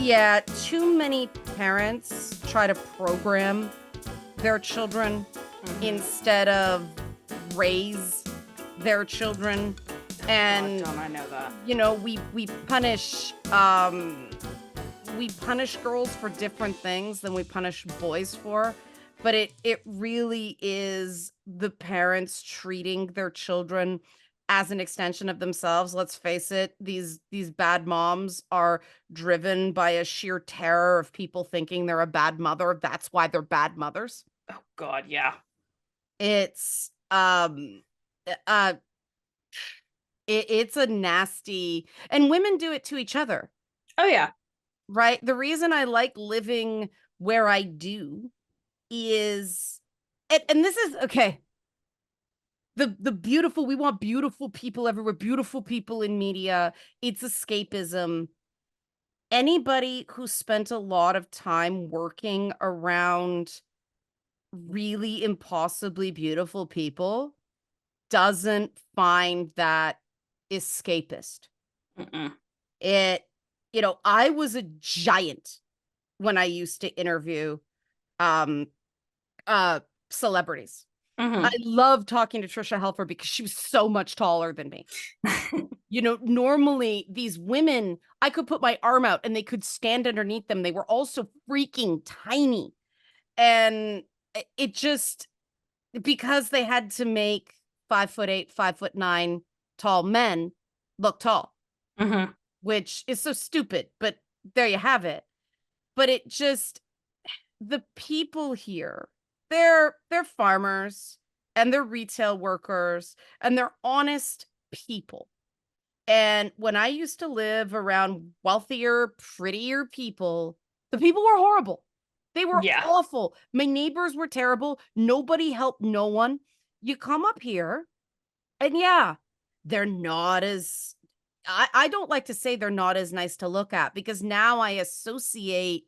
Yeah, too many parents try to program their children instead of raise their children. And don't I know that? You know, we punish girls for different things than we punish boys for, but it really is the parents treating their children as an extension of themselves. Let's face it, these bad moms are driven by a sheer terror of people thinking they're a bad mother. That's why they're bad mothers. Oh God, yeah. It's it's a nasty, and women do it to each other. Oh yeah. Right? The reason I like living where I do is, and this is okay. The beautiful, we want beautiful people everywhere, beautiful people in media. It's escapism. Anybody who spent a lot of time working around really impossibly beautiful people doesn't find that escapist. It, I was a giant when I used to interview celebrities. I love talking to Trisha Helfer because she was so much taller than me. Normally these women, I could put my arm out and they could stand underneath them. They were also freaking tiny. And it just, because they had to make 5'8", 5'9" tall men look tall, which is so stupid, but there you have it. But it just, the people here, they're farmers and they're retail workers and they're honest people. And when I used to live around wealthier, prettier people, the people were horrible. They were awful. My neighbors were terrible. Nobody helped no one. You come up here and they're not as, I don't like to say they're not as nice to look at, because now I associate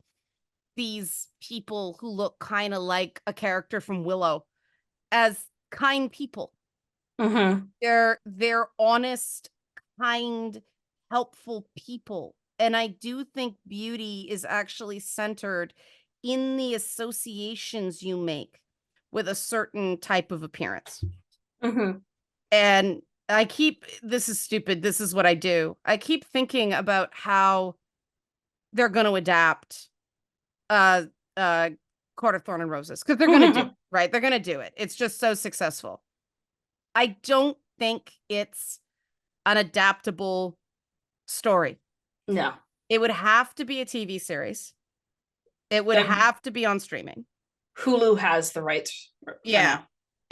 these people who look kind of like a character from Willow as kind people. They're honest, kind, helpful people. And I do think beauty is actually centered in the associations you make with a certain type of appearance. And this is stupid, this is what I do. I keep thinking about how they're going to adapt Court of Thorn and Roses, because they're going to do it, right? They're going to do it. It's just so successful. I don't think it's an adaptable story. No. It would have to be a TV series. It would have to be on streaming. Hulu has the rights. Yeah.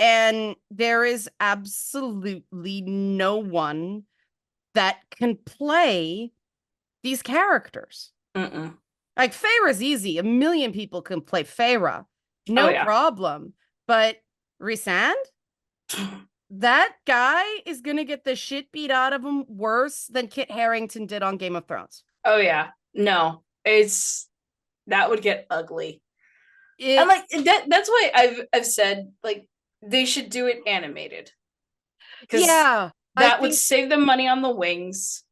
And there is absolutely no one that can play these characters. Like, Feyre's easy. 1 million people can play Feyre. No problem. But Rhysand? That guy is going to get the shit beat out of him worse than Kit Harington did on Game of Thrones. Oh, yeah. No. That would get ugly. And, that's why I've said, they should do it animated. Yeah. That would save them money on the wings.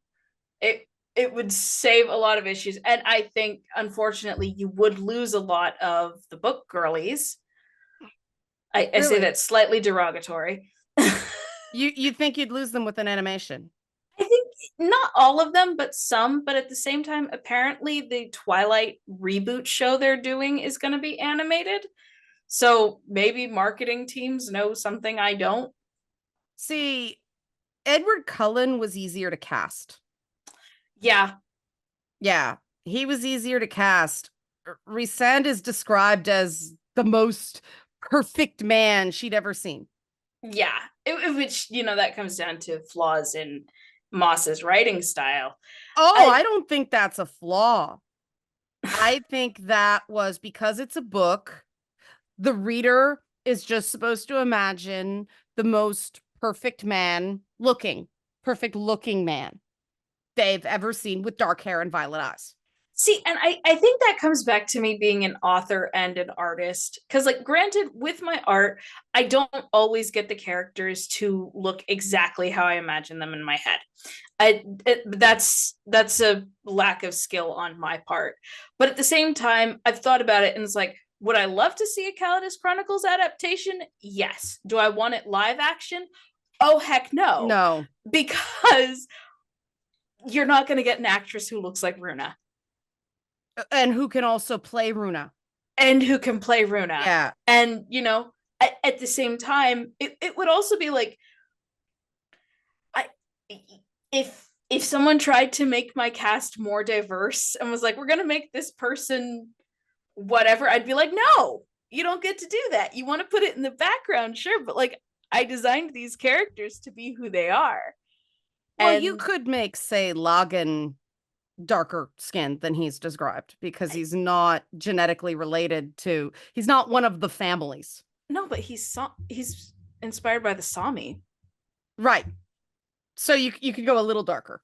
It would save a lot of issues. And I think, unfortunately, you would lose a lot of the book girlies. I say that slightly derogatory. You think you'd lose them with an animation? I think not all of them, but some. But at the same time, apparently the Twilight reboot show they're doing is going to be animated. So maybe marketing teams know something I don't. See, Edward Cullen was easier to cast. Yeah. Yeah, he was easier to cast. Rhysand is described as the most perfect man she'd ever seen. Yeah, which, that comes down to flaws in Moss's writing style. I don't think that's a flaw. I think that was because it's a book. The reader is just supposed to imagine the most perfect looking man they've ever seen, with dark hair and violet eyes. See, and I think that comes back to me being an author and an artist. Because, granted, with my art, I don't always get the characters to look exactly how I imagine them in my head. That's a lack of skill on my part. But at the same time, I've thought about it and it's like, would I love to see a Calidus Chronicles adaptation? Yes. Do I want it live action? Oh heck no. No. Because you're not going to get an actress who looks like Runa. And who can also play Runa. And who can play Runa. Yeah. And, you know, at the same time, it would also be like, I if someone tried to make my cast more diverse and was like, we're gonna make this person whatever, I'd be like, no, you don't get to do that. You want to put it in the background, sure, but like, I designed these characters to be who they are. Well, you could make, say, Logan darker skinned than he's described because he's not genetically related to, he's not one of the families. No, but he's inspired by the Sami. Right. So you could go a little darker.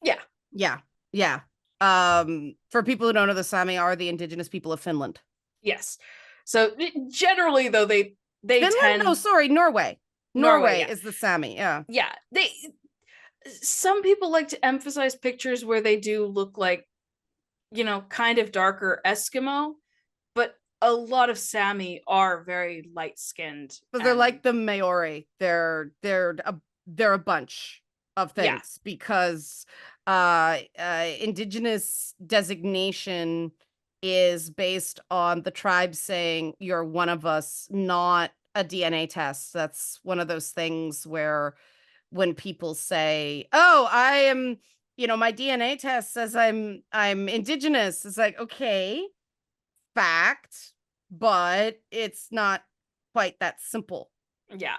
Yeah. Yeah. Yeah. For people who don't know, the Sami are the indigenous people of Finland. Yes. So generally though, they Finland? tend... Oh, sorry, Norway. Norway yeah. Is the Sami. Yeah. Yeah. Some people like to emphasize pictures where they do look like, you know, kind of darker Eskimo, but a lot of Sami are very light skinned. But they're like the Maori. They're a bunch of things because indigenous designation is based on the tribe saying you're one of us, not a DNA test. That's one of those things where when people say, oh, I am, you know, my DNA test says I'm indigenous. It's like, okay, fact, but it's not quite that simple. Yeah.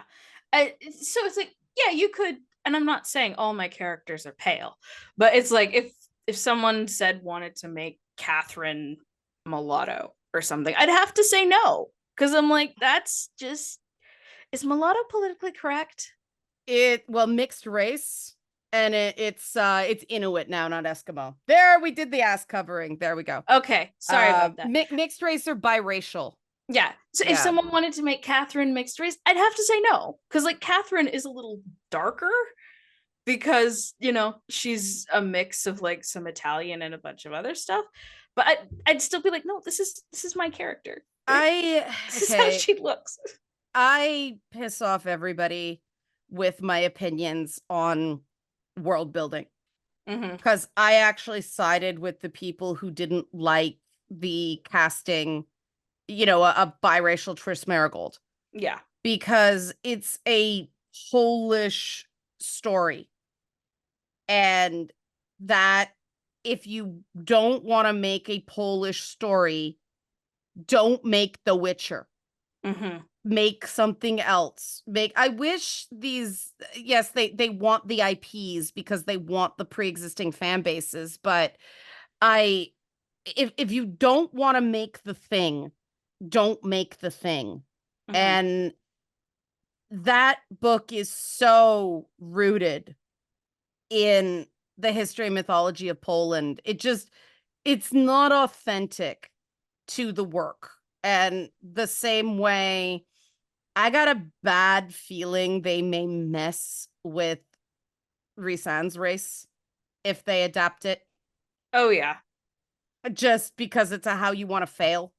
So it's like, yeah, you could, and I'm not saying all my characters are pale, but it's like if someone said wanted to make Catherine mulatto or something, I'd have to say no. Because I'm like, that's just, is mulatto politically correct? Well, mixed race, and it's Inuit now, not Eskimo. There, we did the ass covering. There we go. Okay, sorry about that. Mixed race or biracial. Yeah. So if someone wanted to make Catherine mixed race, I'd have to say no. Because like Catherine is a little darker because, you know, she's a mix of like some Italian and a bunch of other stuff. But I'd still be like, no, this is my character. This is how she looks. I piss off everybody with my opinions on world building because I actually sided with the people who didn't like the casting, you know, a biracial Triss Marigold. Yeah. Because it's a Polish story. And that if you don't want to make a Polish story, don't make The Witcher. Make something else. I wish these, yes, they want the IPs because they want the pre-existing fan bases, but if you don't want to make the thing, don't make the thing. And that book is so rooted in the history and mythology of Poland. It's not authentic to the work. And the same way, I got a bad feeling they may mess with Rhysand's race if they adapt it. Oh, yeah. Just because it's a how you want to fail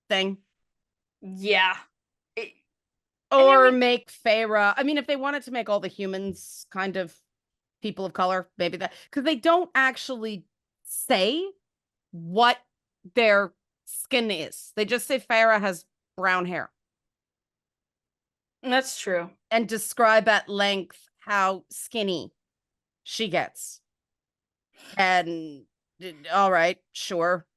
thing. Yeah. Or make Feyre. I mean, if they wanted to make all the humans kind of people of color, maybe that. Because they don't actually say what their skin is. They just say Feyre has brown hair. That's true. And describe at length how skinny she gets. And all right, sure.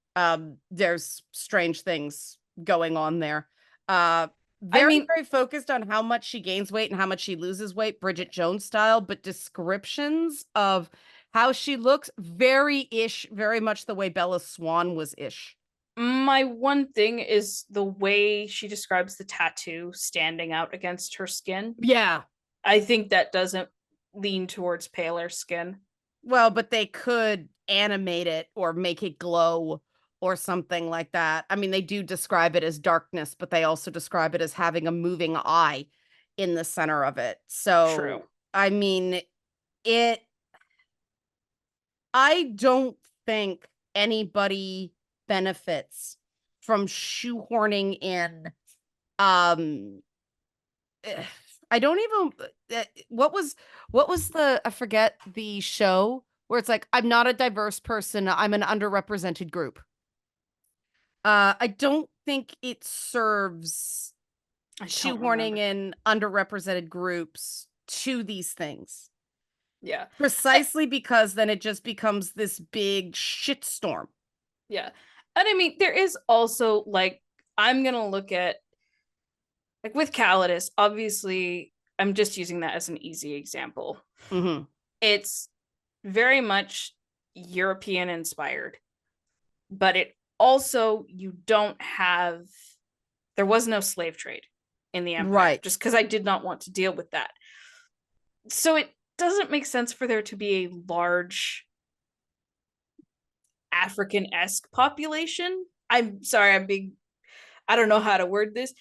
There's strange things going on there. Very focused on how much she gains weight and how much she loses weight, Bridget Jones style, but descriptions of how she looks very much the way Bella Swan was ish. My one thing is the way she describes the tattoo standing out against her skin. Yeah. I think that doesn't lean towards paler skin. Well, but they could animate it or make it glow or something like that. I mean, they do describe it as darkness, but they also describe it as having a moving eye in the center of it. So, true. I mean, it I don't think anybody benefits from shoehorning in um I don't even what was the I forget the show where it's like I'm not a diverse person, I'm an underrepresented group. I don't think it serves I don't shoehorning remember. in underrepresented groups to these things. Yeah. Precisely because then it just becomes this big shitstorm. Yeah. And I mean, there is also like, I'm going to look at, like with Calidus, obviously, I'm just using that as an easy example. Mm-hmm. It's very much European inspired, but it also, you don't have, there was no slave trade in the empire, Right. just because I did not want to deal with that. So it doesn't make sense for there to be a large African-esque population. I'm sorry, I don't know how to word this.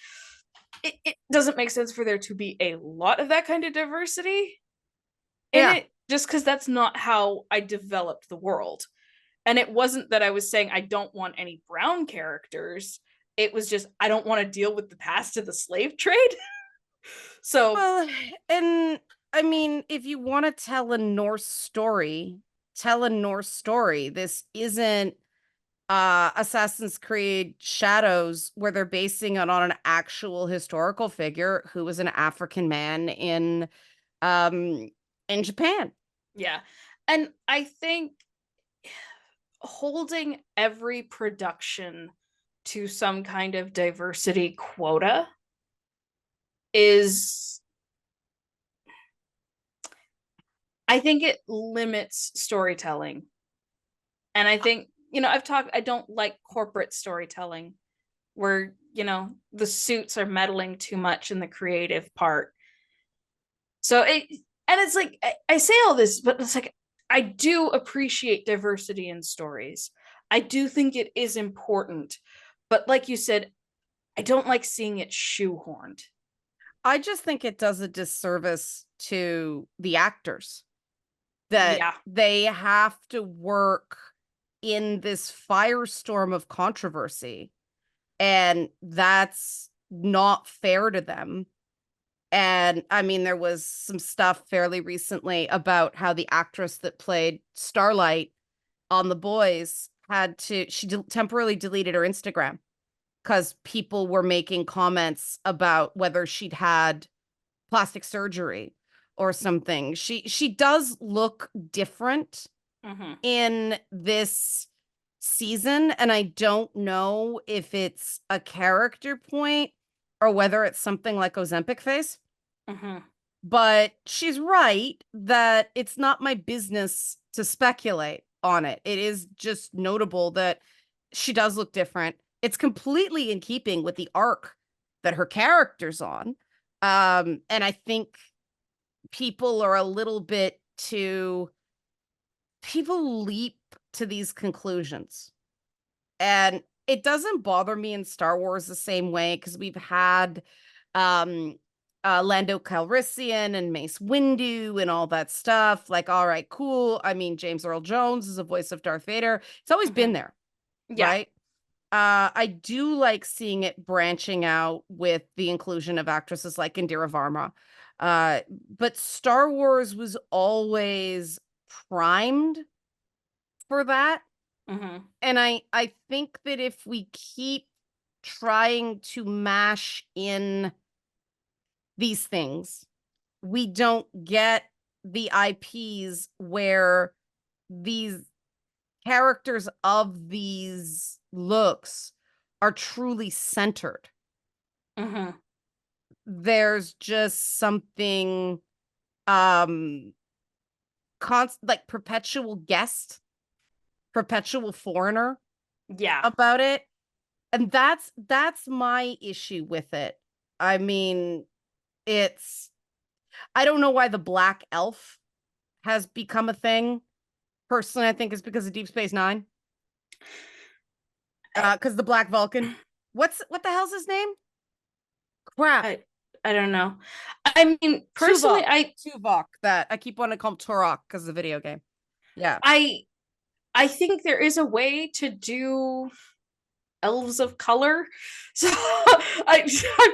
It doesn't make sense for there to be a lot of that kind of diversity in Yeah. it, just because that's not how I developed the world. And it wasn't that I was saying I don't want any brown characters. It was just I don't want to deal with the past of the slave trade. So Well, and I mean, if you want to tell a Norse story, tell a Norse story. This isn't Assassin's Creed Shadows where they're basing it on an actual historical figure who was an African man um in Japan. yeah. And I think holding every production to some kind of diversity quota is, I think it limits storytelling. And I think, I don't like corporate storytelling where, the suits are meddling too much in the creative part. So and it's like, I say all this, but it's like, I do appreciate diversity in stories. I do think it is important. But like you said, I don't like seeing it shoehorned. I just think it does a disservice to the actors that Yeah. they have to work in this firestorm of controversy, and that's not fair to them. And I mean, there was some stuff fairly recently about how the actress that played Starlight on The Boys she temporarily deleted her Instagram because people were making comments about whether she'd had plastic surgery or something. She does look different Mm-hmm. in this season, and I don't know if it's a character point or whether it's something like Ozempic face. Mm-hmm. But she's right that it's not my business to speculate on it. It is just notable that she does look different. It's completely in keeping with the arc that her character's on. And I think people are a little bit too, people leap to these conclusions. And it doesn't bother me in Star Wars the same way because we've had um Lando Calrissian and Mace Windu and all that stuff. Like, all right, cool. I mean, James Earl Jones is a voice of Darth Vader. It's always Mm-hmm. been there, Yeah. right? I do like seeing it branching out with the inclusion of actresses like Indira Varma. But Star Wars was always primed for that. Mm-hmm. And I think that if we keep trying to mash in these things, we don't get the IPs where these characters of these looks are truly centered. Mm-hmm. There's just something um like perpetual guest, perpetual foreigner Yeah. about it. And that's my issue with it. I mean, it's I don't know why the black elf has become a thing. Personally, I think it's because of Deep Space Nine. Because the Black Vulcan. What the hell's his name? Crap. I I don't know. I mean, personally, Tuvok. Tuvok. That I keep wanting to call him Turok because of the video game. Yeah. I I think there is a way to do elves of color. So I'm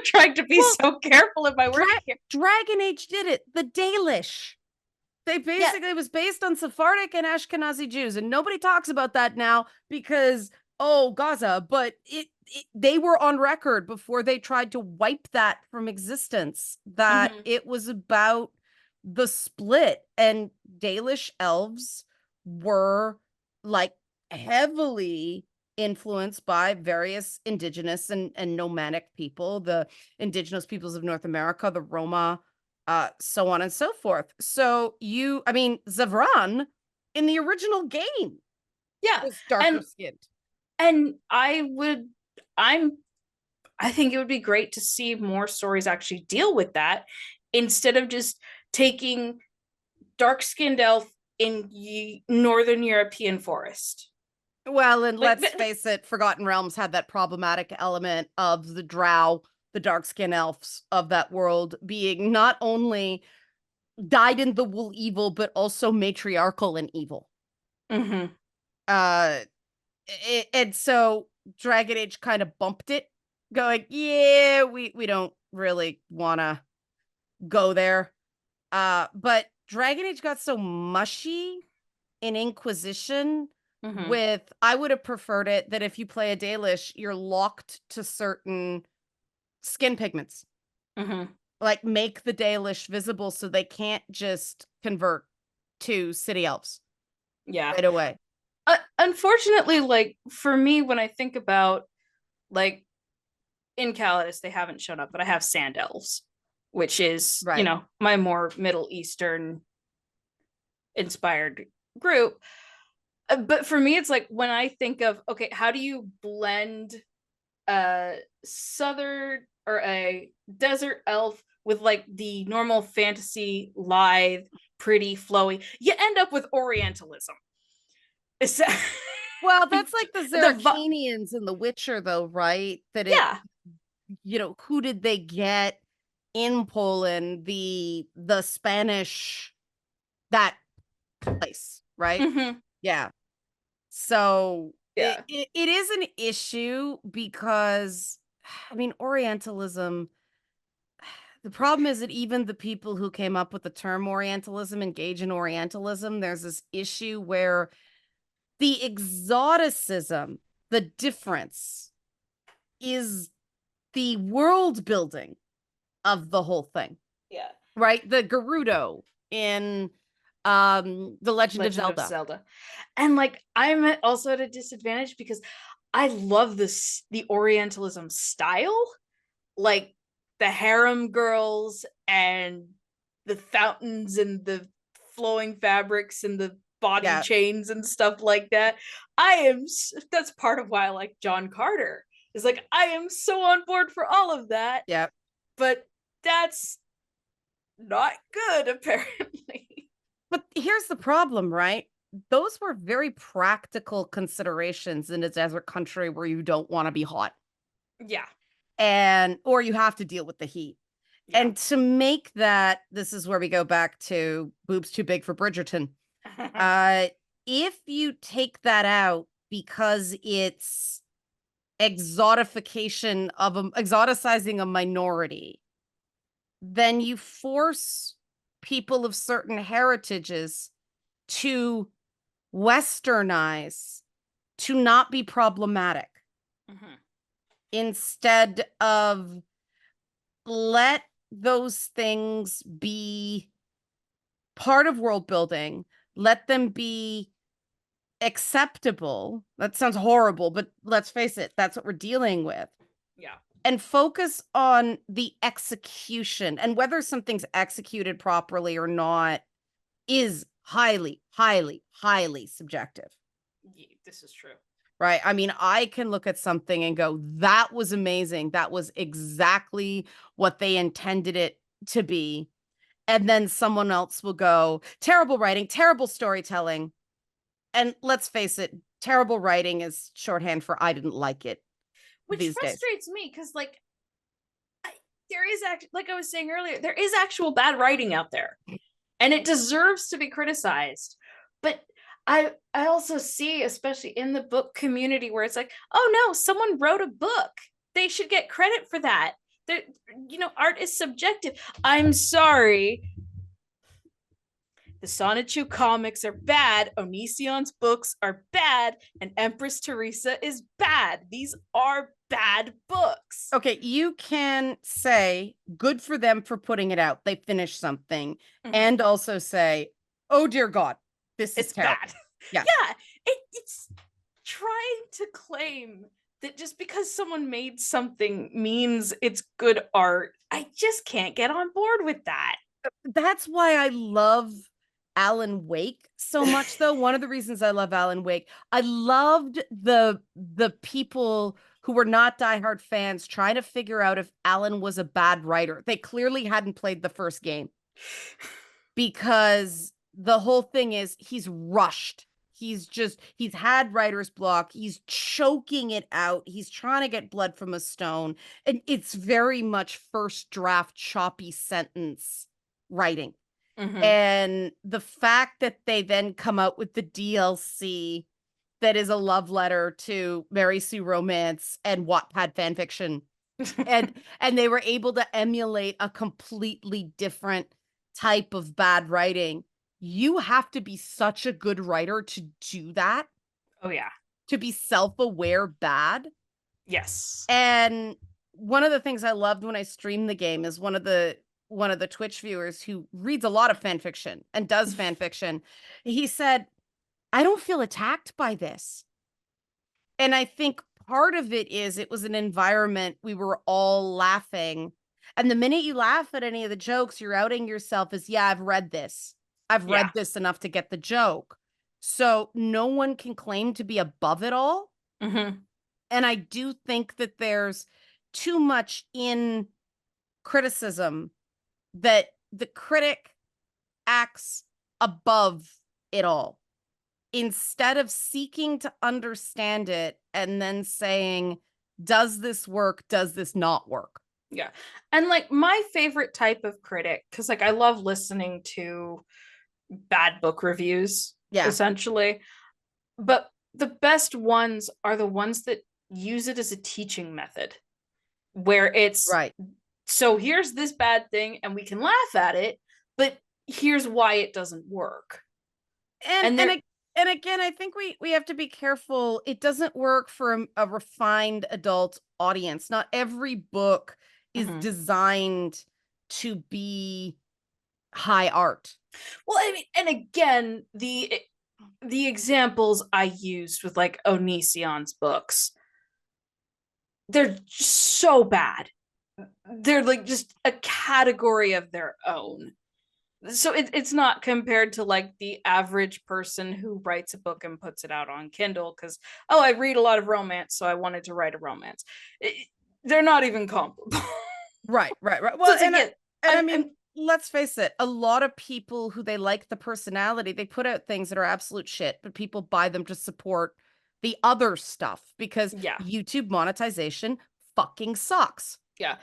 trying to be Well, so careful in my word here. Dragon Age did it. The Dalish. They Yeah. basically, it was based on Sephardic and Ashkenazi Jews, and nobody talks about that now because, oh, Gaza, but they were on record before they tried to wipe that from existence, that Mm-hmm. it was about the split, and Dalish elves were like heavily influenced by various indigenous and nomadic people, the indigenous peoples of North America, the Roma, so on and so forth. So I mean, Zavran in the original game Yeah. was darker And skinned. and I'm I think it would be great to see more stories actually deal with that instead of just taking dark-skinned elf in northern European forest. Well, and Like let's face it, Forgotten Realms had that problematic element of the drow, the dark skinned elves of that world being not only dyed in the wool evil, but also matriarchal and evil. mm-hmm. Uh, and so Dragon Age kind of bumped it, going, yeah, we don't really want to go there. But Dragon Age got so mushy in Inquisition Mm-hmm. with, I would have preferred it that if you play a Dalish, you're locked to certain skin pigments. Mm-hmm. Like make the Dalish visible so they can't just convert to city elves Yeah. right away. Unfortunately, like for me, when I think about like in Calidus, they haven't shown up, but I have sand elves, which is, Right. my more Middle Eastern inspired group. But for me, it's like when I think of, okay, how do you blend a southern or a desert elf with like the normal fantasy, lithe, pretty, flowy? You end up with Orientalism. Well, that's like the the Zeracanians in The Witcher, though, right? That Yeah. who did they get in Poland? The Spanish, that place, right? Mm-hmm. Yeah. So Yeah. it is an issue because, I mean, Orientalism, the problem is that even the people who came up with the term Orientalism engage in Orientalism. There's this issue where the exoticism, the difference is the world building of the whole thing, Yeah. right? The Gerudo in The Legend of Legend of Zelda. Zelda. And like I'm also at a disadvantage because I love the Orientalism style, like the harem girls and the fountains and the flowing fabrics and the body Yeah, chains and stuff like that. That's part of why I like John Carter. Is like I am so on board for all of that, yeah. but that's not good apparently. But here's the problem, right? Those were very practical considerations in a desert country where you don't want to be hot Yeah. and or you have to deal with the heat. Yeah. And to make that, this is where we go back to boobs too big for Bridgerton. Uh, if you take that out because it's exoticizing a minority, then you force people of certain heritages to westernize, to not be problematic, Mhm. instead of let those things be part of world building, let them be acceptable. That sounds horrible, but let's face it, that's what we're dealing with. Yeah. And focus on the execution, and whether something's executed properly or not is highly, highly, highly subjective. Yeah, this is true. Right. I mean, I can look at something and go, that was amazing. That was exactly what they intended it to be. And then someone else will go, terrible writing, terrible storytelling. And let's face it, terrible writing is shorthand for I didn't like it Which these days. frustrates me because like there is like I was saying earlier, there is actual bad writing out there and it deserves to be criticized. But I also see, especially in the book community, where it's like, oh no, someone wrote a book. They should get credit for that. There, art is subjective. I'm sorry. The Sonichu comics are bad. Onision's books are bad. And Empress Teresa is bad. These are bad books. Okay, you can say good for them for putting it out. They finished something. And also say, oh dear God, this is It's terrible. bad. Yeah. Yeah. It's trying to claim that just because someone made something means it's good art. I just can't get on board with that. That's why I love Alan Wake so much, though. One of the reasons I love Alan Wake, I loved the people who were not diehard fans trying to figure out if Alan was a bad writer. They clearly hadn't played the first game, because the whole thing is he's rushed. He's had writer's block. He's choking it out. He's trying to get blood from a stone. And it's very much first draft, choppy sentence writing. And the fact that they then come out with the DLC that is a love letter to Mary Sue romance and Wattpad fanfiction, and they were able to emulate a completely different type of bad writing. You have to be such a good writer to do that. Oh yeah. To be self-aware bad. Yes. And one of the things I loved when I streamed the game is one of the Twitch viewers who reads a lot of fan fiction and does fan fiction. He said, I don't feel attacked by this. And I think part of it is it was an environment we were all laughing. And the minute you laugh at any of the jokes, you're outing yourself as, yeah, I've read this. I've read this enough to get the joke. So no one can claim to be above it all. And I do think that there's too much in criticism that the critic acts above it all instead of seeking to understand it and then saying, does this work? Does this not work? Yeah. And like my favorite type of critic, because like I love listening to bad book reviews, essentially. But the best ones are the ones that use it as a teaching method, where it's right. So here's this bad thing, and we can laugh at it, but here's why it doesn't work. And again, I think we have to be careful. It doesn't work for a refined adult audience. Not every book is designed to be high art. Well, I mean, and again, the examples I used with like Onision's books, they're just so bad. They're like just a category of their own. So it's not compared to like the average person who writes a book and puts it out on Kindle because, oh, I read a lot of romance, so I wanted to write a romance. They're not even comparable. Right. Well, so I mean, let's face it, a lot of people who they like the personality, they put out things that are absolute shit, but people buy them to support the other stuff because YouTube monetization fucking sucks. Yeah.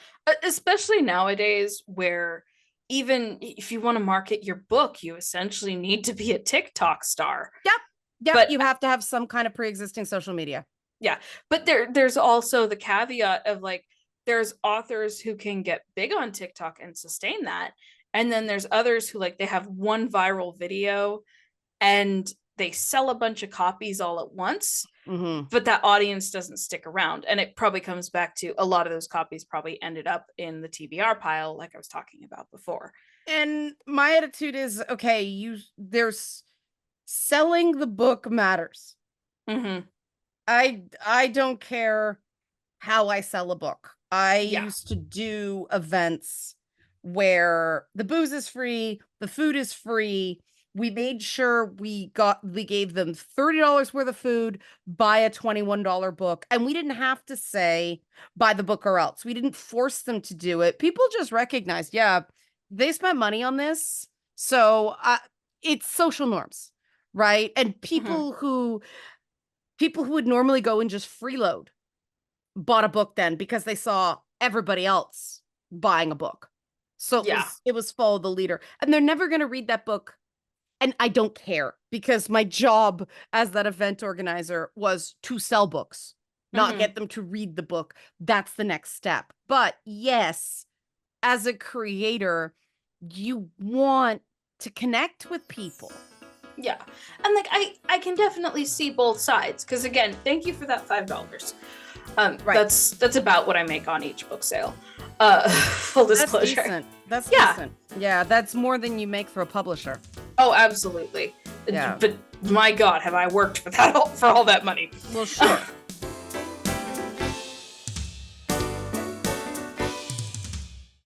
Especially nowadays where even if you want to market your book, you essentially need to be a TikTok star. Yep. But you have to have some kind of pre-existing social media. Yeah. But there's also the caveat of like, there's authors who can get big on TikTok and sustain that. And then there's others who like they have one viral video and they sell a bunch of copies all at once, but that audience doesn't stick around. And it probably comes back to a lot of those copies probably ended up in the TBR pile, like I was talking about before. And my attitude is, okay, there's selling the book matters. I don't care how I sell a book. I used to do events where the booze is free, the food is free. We made sure we gave them $30 worth of food, buy a $21 book. And we didn't have to say, buy the book or else. We didn't force them to do it. People just recognized, they spent money on this. So it's social norms, right? And people who would normally go and just freeload bought a book then because they saw everybody else buying a book. So it was follow the leader. And they're never going to read that book And I don't care because my job as that event organizer was to sell books, not Mhm. get them to read the book. That's the next step. But yes, as a creator, you want to connect with people. Yeah. And like I can definitely see both sides, because again, thank you for that $5. Right. That's about what I make on each book sale. Full disclosure. That's decent. That's decent. Yeah, that's more than you make for a publisher. Oh, absolutely. Yeah. But my God, have I worked for that for all that money? Well, sure.